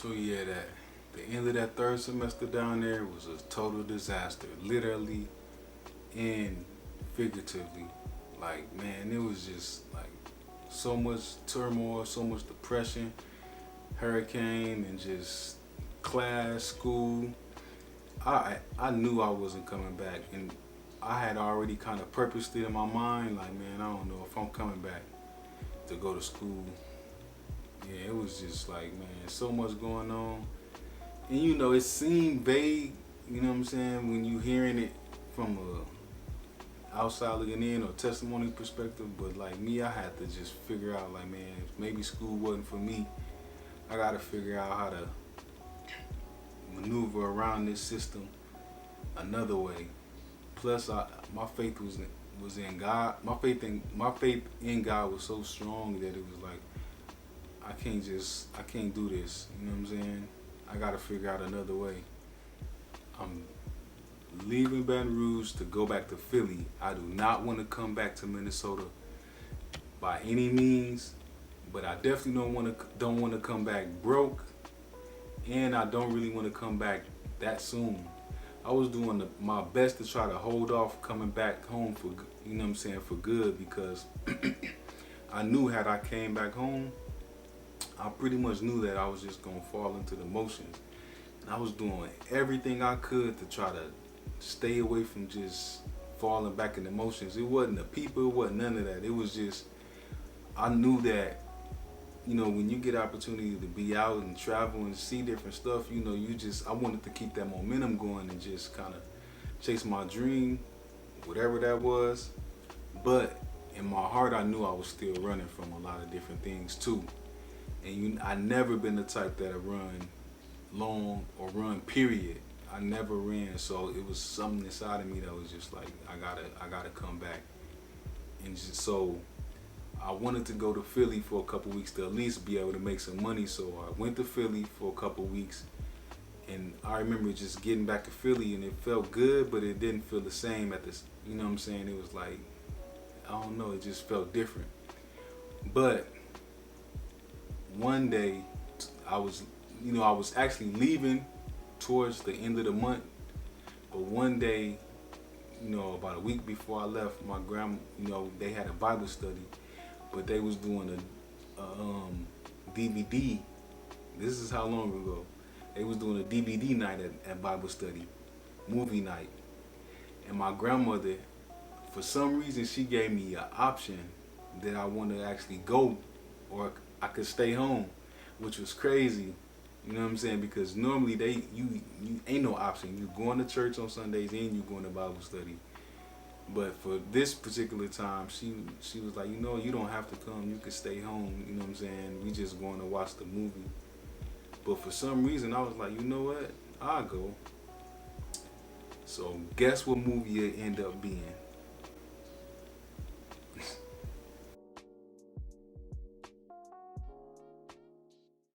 So yeah, that the end of that third semester down there was a total disaster, literally and figuratively. Like man, it was just like so much turmoil, so much depression, hurricane, and just class, school. I knew I wasn't coming back, and I had already kind of purposed it in my mind. Like man, I don't know if I'm coming back to go to school. Yeah, it was just like man, so much going on. And you know, it seemed vague, you know what I'm saying, when you hearing it from a outside looking in or testimony perspective, but like me, I had to just figure out like man, maybe school wasn't for me. I gotta figure out how to maneuver around this system another way. Plus my faith was in God. My faith in God was so strong that it was like I can't do this. You know what I'm saying? I gotta figure out another way. I'm leaving Baton Rouge to go back to Philly. I do not want to come back to Minnesota by any means, but I definitely don't want to come back broke, and I don't really want to come back that soon. I was doing my best to try to hold off coming back home for you know what I'm saying for good because I knew had I came back home, I pretty much knew that I was just gonna fall into the motions. And I was doing everything I could to try to stay away from just falling back in emotions. It wasn't the people, it wasn't none of that. It was just I knew that you know when you get opportunity to be out and travel and see different stuff, you know you just I wanted to keep that momentum going and just kind of chase my dream, whatever that was. But in my heart, I knew I was still running from a lot of different things too. And I never been the type that run long or run period. I never ran, so it was something inside of me that was just like I gotta come back. And just, so I wanted to go to Philly for a couple weeks to at least be able to make some money. So I went to Philly for a couple weeks, and I remember just getting back to Philly, and it felt good, but it didn't feel the same at this. You know what I'm saying? It was like I don't know. It just felt different. But one day, I was actually leaving towards the end of the month. But one day, about a week before I left, my grandma, they had a Bible study, but they was doing a DVD. This is how long ago. They was doing a DVD night at Bible study, movie night. And my grandmother, for some reason, she gave me an option that I wanted to actually go or I could stay home, which was crazy. You know what I'm saying? Because normally you ain't no option. You going to church on Sundays and you going to Bible study. But for this particular time, she was like, you don't have to come. You can stay home. You know what I'm saying? We just going to watch the movie. But for some reason, I was like, you know what? I'll go. So guess what movie it ended up being?